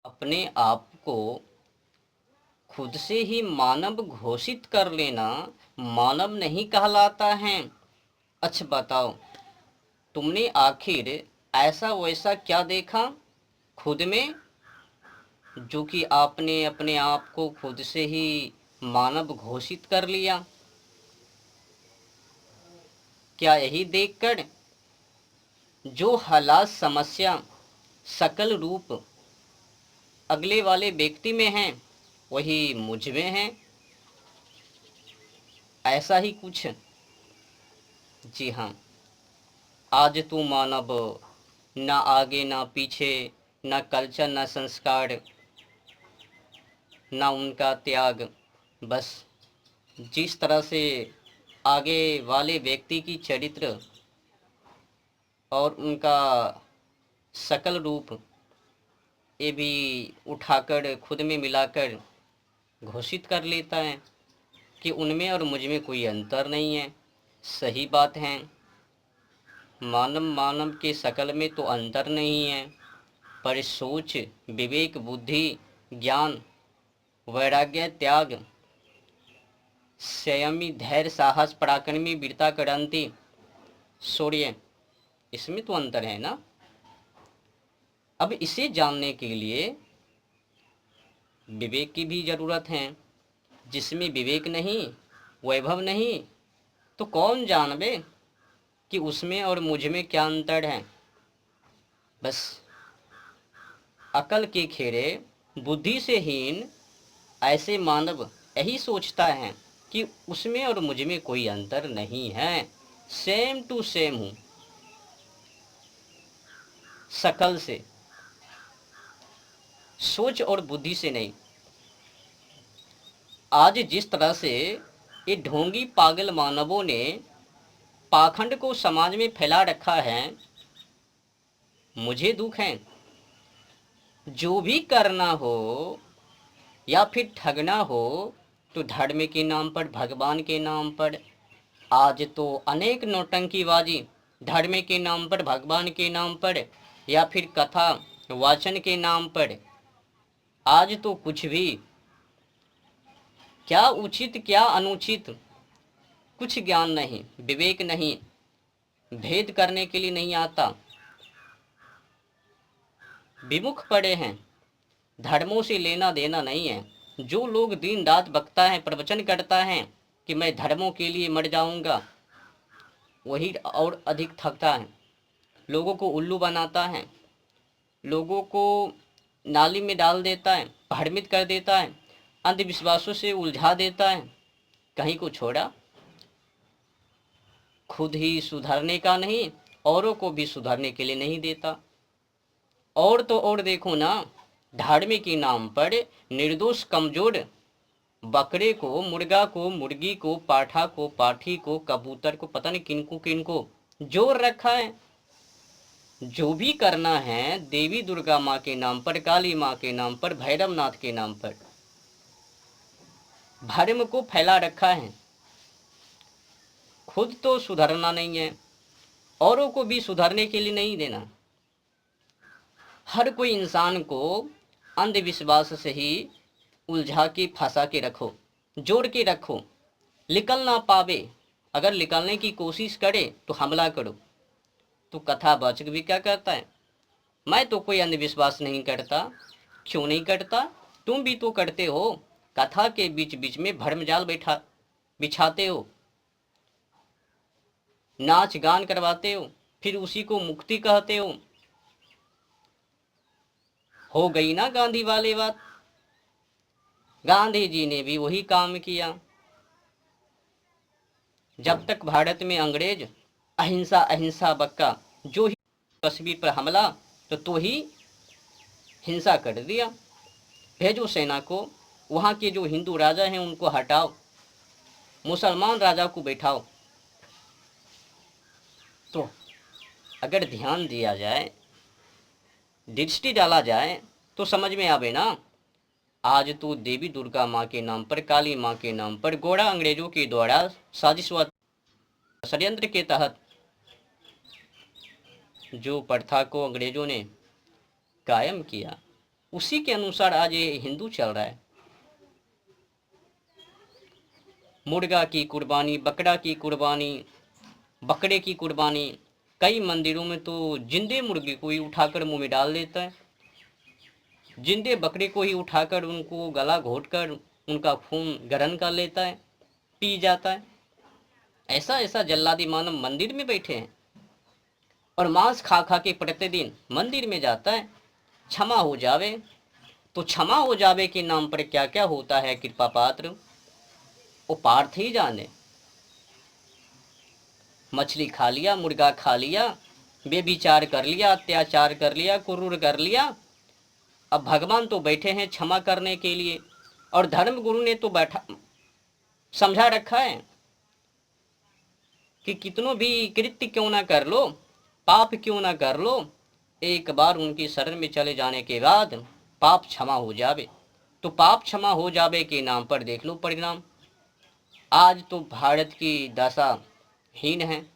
अपने आप को खुद से ही मानव घोषित कर लेना मानव नहीं कहलाता है। अच्छा बताओ, तुमने आखिर ऐसा वैसा क्या देखा खुद में जो कि आपने अपने आप को खुद से ही मानव घोषित कर लिया? क्या यही देखकर जो हालात, समस्या, शकल रूप अगले वाले व्यक्ति में हैं वही मुझ में हैं? ऐसा ही कुछ। जी हाँ, आज तू मानव ना आगे ना पीछे, ना कल्चर ना संस्कार, ना उनका त्याग। बस जिस तरह से आगे वाले व्यक्ति की चरित्र और उनका शकल रूप ये भी उठाकर खुद में मिलाकर घोषित कर लेता है कि उनमें और मुझ में कोई अंतर नहीं है। सही बात है, मानव मानव के शकल में तो अंतर नहीं है, पर सोच, विवेक, बुद्धि, ज्ञान, वैराग्य, त्याग, संयमी, धैर्य, साहस, पराक्रमी, वीरता, क्रांति, शौर्य, इसमें तो अंतर है ना। अब इसे जानने के लिए विवेक की भी जरूरत है। जिसमें विवेक नहीं, वैभव नहीं, तो कौन जानवे कि उसमें और मुझ में क्या अंतर है। बस अकल के खेरे, बुद्धि से हीन ऐसे मानव यही सोचता है कि उसमें और मुझ में कोई अंतर नहीं है, सेम टू सेम हूँ शकल से, सोच और बुद्धि से नहीं। आज जिस तरह से ये ढोंगी पागल मानवों ने पाखंड को समाज में फैला रखा है, मुझे दुख है। जो भी करना हो या फिर ठगना हो तो धर्म के नाम पर, भगवान के नाम पर। आज तो अनेक नौटंकीबाजी धर्म के नाम पर, भगवान के नाम पर, या फिर कथा वाचन के नाम पर। आज तो कुछ भी, क्या उचित क्या अनुचित, कुछ ज्ञान नहीं, विवेक नहीं, भेद करने के लिए नहीं आता। विमुख पड़े हैं, धर्मों से लेना देना नहीं है। जो लोग दिन रात बकता है, प्रवचन करता है कि मैं धर्मों के लिए मर जाऊंगा, वही और अधिक थकता है, लोगों को उल्लू बनाता है, लोगों को नाली में डाल देता है, भ्रमित कर देता है, अंधविश्वासों से उलझा देता है। कहीं को छोड़ा, खुद ही सुधरने का नहीं, औरों को भी सुधरने के लिए नहीं देता। और तो और देखो ना, धार्मिक के नाम पर निर्दोष कमजोर बकरे को, मुर्गा को, मुर्गी को, पाठा को, पाठी को, कबूतर को, पता नहीं किनको किनको जोर रखा है। जो भी करना है देवी दुर्गा माँ के नाम पर, काली माँ के नाम पर, भैरवनाथ के नाम पर भ्रम को फैला रखा है। खुद तो सुधरना नहीं है, औरों को भी सुधरने के लिए नहीं देना। हर कोई इंसान को अंधविश्वास से ही उलझा के फंसा के रखो, जोड़ के रखो, निकल ना पावे। अगर निकलने की कोशिश करे तो हमला करो। तो कथावाचक भी क्या करता है, मैं तो कोई अंधविश्वास नहीं करता। क्यों नहीं करता? तुम भी तो करते हो। कथा के बीच बीच में भरमजाल बैठा बिछाते हो, नाच गान करवाते हो, फिर उसी को मुक्ति कहते हो गई ना गांधी वाली बात। गांधी जी ने भी वही काम किया। जब तक भारत में अंग्रेज अहिंसा अहिंसा बक्का, जो ही कश्मीर पर हमला तो ही हिंसा कर दिया। भेजो सेना को, वहाँ के जो हिंदू राजा हैं उनको हटाओ, मुसलमान राजा को बैठाओ। तो अगर ध्यान दिया जाए, दृष्टि डाला जाए तो समझ में आवे ना। आज तो देवी दुर्गा माँ के नाम पर, काली माँ के नाम पर गोरा अंग्रेजों के द्वारा साजिश व षड्यंत्र के तहत जो प्रथा को अंग्रेजों ने कायम किया, उसी के अनुसार आज ये हिंदू चल रहा है। मुर्गा की कुर्बानी, बकरा की कुर्बानी, बकरे की कुर्बानी, कई मंदिरों में तो जिंदे मुर्गे को ही उठाकर मुंह में डाल देता है, जिंदे बकरे को ही उठाकर उनको गला घोटकर उनका खून ग्रहण कर लेता है, पी जाता है। ऐसा ऐसा जल्लादी मानव मंदिर में बैठे हैं और मांस खा खा के प्रतिदिन मंदिर में जाता है। क्षमा हो जावे, तो क्षमा हो जावे के नाम पर क्या क्या होता है कृपा पात्र, वो पार्थ ही जाने। मछली खा लिया, मुर्गा खा लिया, बेविचार कर लिया, अत्याचार कर लिया, क्रूर कर लिया। अब भगवान तो बैठे हैं क्षमा करने के लिए, और धर्म गुरु ने तो बैठा समझा रखा है कि कितनों भी कृत्य क्यों ना कर लो, पाप क्यों ना कर लो, एक बार उनकी शरण में चले जाने के बाद पाप क्षमा हो जावे। तो पाप क्षमा हो जावे के नाम पर देख लो परिणाम। आज तो भारत की दशा हीन है।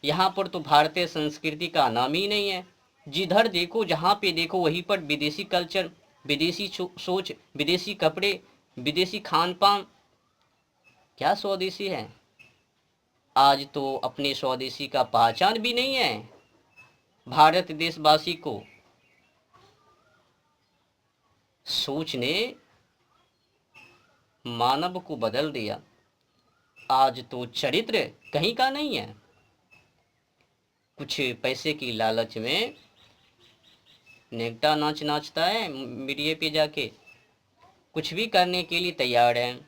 यहाँ पर तो भारतीय संस्कृति का नाम ही नहीं है। जिधर देखो, जहाँ पे देखो, वहीं पर विदेशी कल्चर, विदेशी सोच, विदेशी कपड़े, विदेशी खान पान। क्या स्वदेशी है? आज तो अपने स्वदेशी का पहचान भी नहीं है। भारत देशवासी को सोच ने मानव को बदल दिया। आज तो चरित्र कहीं का नहीं है। कुछ पैसे की लालच में नेकटा नाच नाचता है मीडिया पे जाके, कुछ भी करने के लिए तैयार है।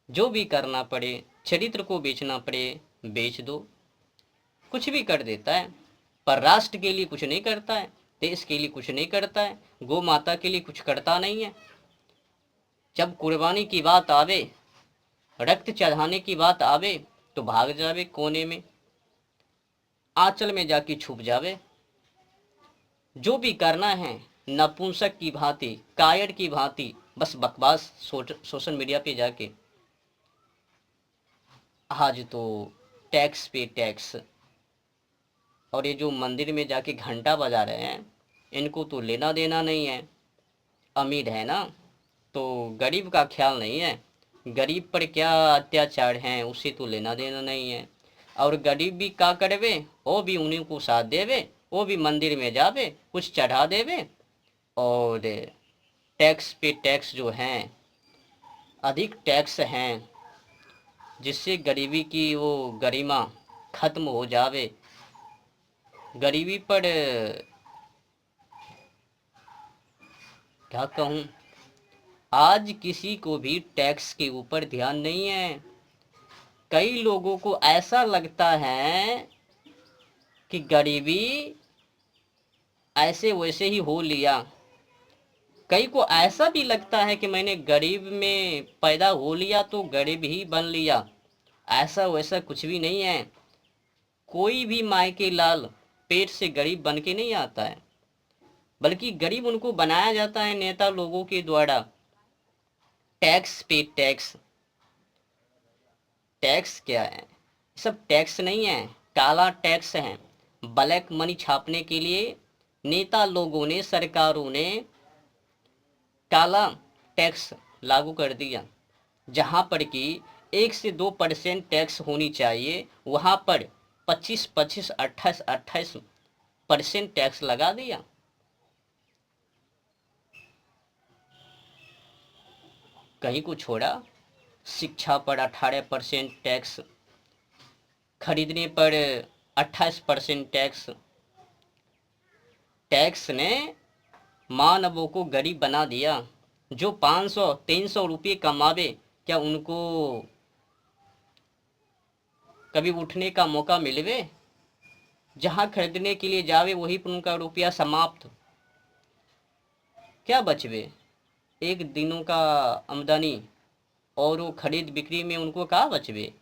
जो भी करना पड़े, चरित्र को बेचना पड़े बेच दो, कुछ भी कर देता है। पर राष्ट्र के लिए कुछ नहीं करता है, देश के लिए कुछ नहीं करता है, गौ माता के लिए कुछ करता नहीं है। जब कुर्बानी की बात आवे, रक्त चढ़ाने की बात आवे, तो भाग जावे कोने में, आंचल में जाके छुप जावे। जो भी करना है नपुंसक की भांति, कायर की भांति, बस बकवास सोशल मीडिया पे जाके। आज तो टैक्स पे टैक्स, और ये जो मंदिर में जाके घंटा बजा रहे हैं, इनको तो लेना देना नहीं है। अमीर है ना, तो गरीब का ख्याल नहीं है, गरीब पर क्या अत्याचार हैं उसे तो लेना देना नहीं है। और गरीब भी का करवे, वो भी उन्हीं को साथ देवे, वो भी मंदिर में जावे, कुछ चढ़ा देवे। और टैक्स पे टैक्स जो हैं, अधिक टैक्स हैं, जिससे गरीबी की वो गरिमा खत्म हो जावे। गरीबी पर क्या कहूँ, आज किसी को भी टैक्स के ऊपर ध्यान नहीं है। कई लोगों को ऐसा लगता है कि गरीबी ऐसे वैसे ही हो लिया। कई को ऐसा भी लगता है कि मैंने गरीब में पैदा हो लिया तो गरीब ही बन लिया। ऐसा वैसा कुछ भी नहीं है। कोई भी माय के लाल पेट से गरीब बन के नहीं आता है, बल्कि गरीब उनको बनाया जाता है नेता लोगों के द्वारा। टैक्स पे टैक्स, टैक्स क्या है? सब टैक्स नहीं है, काला टैक्स है। ब्लैक मनी छापने के लिए नेता लोगों ने, सरकारों ने काला टैक्स लागू कर दिया। जहां पर कि 1 से 2% टैक्स होनी चाहिए, वहां पर 25-25, 28-28% टैक्स लगा दिया। कहीं को छोड़ा, शिक्षा पर 18% टैक्स, खरीदने पर 28% टैक्स। टैक्स ने मानवों को गरीब बना दिया। जो 500-300 रुपये कमावे, क्या उनको कभी उठने का मौका मिलवे? जहां खरीदने के लिए जावे वहीं पर उनका रुपया समाप्त। क्या बचवे? एक दिनों का आमदनी, और वो खरीद बिक्री में उनको कहाँ बचवे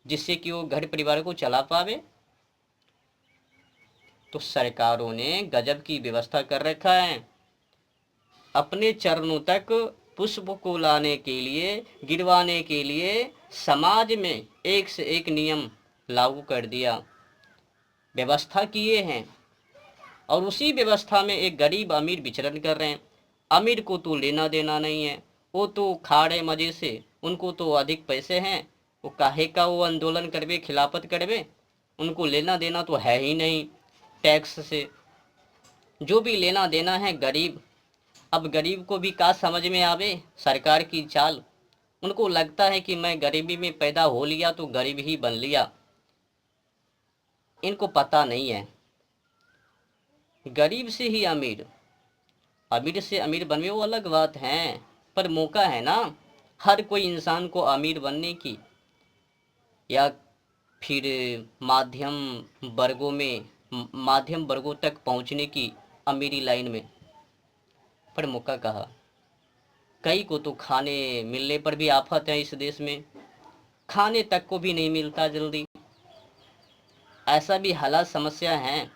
जिससे कि वो घर परिवार को चला पावे। तो सरकारों ने गजब की व्यवस्था कर रखा है। अपने चरणों तक पुष्प को लाने के लिए, गिरवाने के लिए समाज में एक से एक नियम लागू कर दिया, व्यवस्था किए हैं। और उसी व्यवस्था में एक गरीब अमीर विचरण कर रहे हैं। अमीर को तो लेना देना नहीं है, वो तो खा रहे मजे से, उनको तो अधिक पैसे हैं, वो काहे का वो आंदोलन करवे, खिलाफत करवे, उनको लेना देना तो है ही नहीं टैक्स से। जो भी लेना देना है गरीब, अब गरीब को भी का समझ में आवे सरकार की चाल। उनको लगता है कि मैं गरीबी में पैदा हो लिया तो गरीब ही बन लिया। इनको पता नहीं है गरीब से ही अमीर, अमीर से अमीर बनवे वो अलग बात है, पर मौका है ना हर कोई इंसान को अमीर बनने की, या फिर माध्यम वर्गों में माध्यम वर्गों तक पहुंचने की अमीरी लाइन में, पर मौका कहाँ। कई को तो खाने मिलने पर भी आफत है इस देश में, खाने तक को भी नहीं मिलता जल्दी। ऐसा भी हालात समस्या हैं,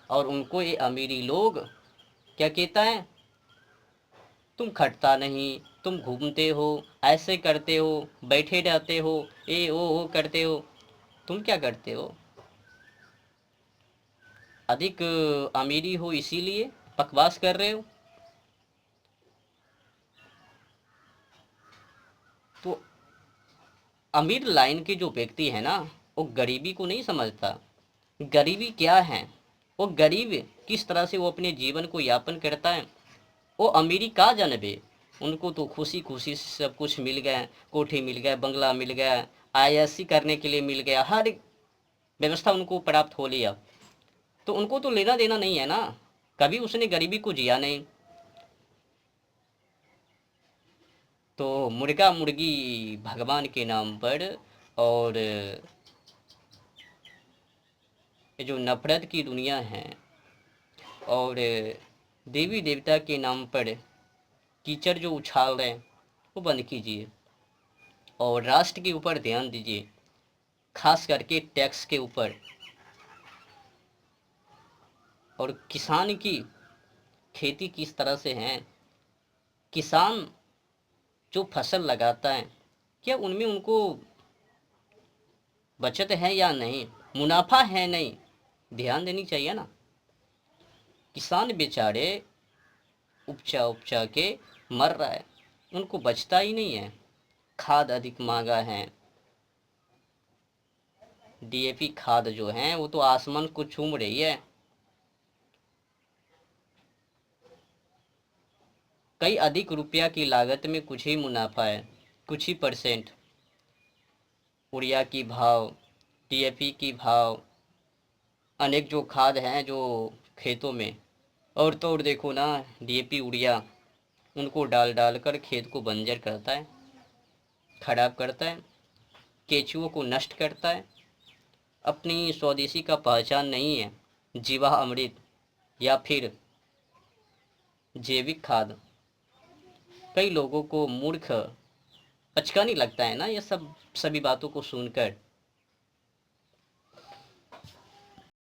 और उनको ये अमीरी लोग क्या कहता है, तुम खटता नहीं, तुम घूमते हो, ऐसे करते हो, बैठे रहते हो, ये वो करते हो। तुम क्या करते हो? अधिक अमीरी हो इसीलिए बकवास कर रहे हो। तो अमीर लाइन के जो व्यक्ति है ना, वो गरीबी को नहीं समझता। गरीबी क्या है, वो गरीब किस तरह से वो अपने जीवन को यापन करता है, वो अमीरी का जनबे। उनको तो खुशी खुशी से सब कुछ मिल गया, कोठी मिल गया, बंगला मिल गया, आईएएससी करने के लिए मिल गया, हर व्यवस्था उनको प्राप्त हो लिया, तो उनको तो लेना देना नहीं है ना, कभी उसने गरीबी को जिया नहीं। तो मुर्गा मुर्गी भगवान के नाम पर, और ये जो नफरत की दुनिया है, और देवी देवता के नाम पर कीचड़ जो उछाल रहे हैं वो बंद कीजिए, और राष्ट्र के ऊपर ध्यान दीजिए, खास करके टैक्स के ऊपर। और किसान की खेती किस तरह से है, किसान जो फसल लगाता है क्या उनमें उनको बचत है या नहीं, मुनाफा है नहीं, ध्यान देनी चाहिए ना। किसान बेचारे उपचा उपचा के मर रहा है, उनको बचता ही नहीं है, खाद अधिक महंगा है, डीएपी खाद जो है वो तो आसमान को छूम रही है। कई अधिक रुपया की लागत में कुछ ही मुनाफा है, कुछ ही परसेंट। यूरिया की भाव, डीएपी की भाव, अनेक जो खाद हैं जो खेतों में, और तो और देखो ना, डीएपी यूरिया उनको डाल डाल कर खेत को बंजर करता है, खराब करता है, केंचुओं को नष्ट करता है। अपनी स्वदेशी का पहचान नहीं है, जीवा अमृत या फिर जैविक खाद। कई लोगों को मूर्ख, अचका नहीं लगता है ना ये सब सभी बातों को सुनकर।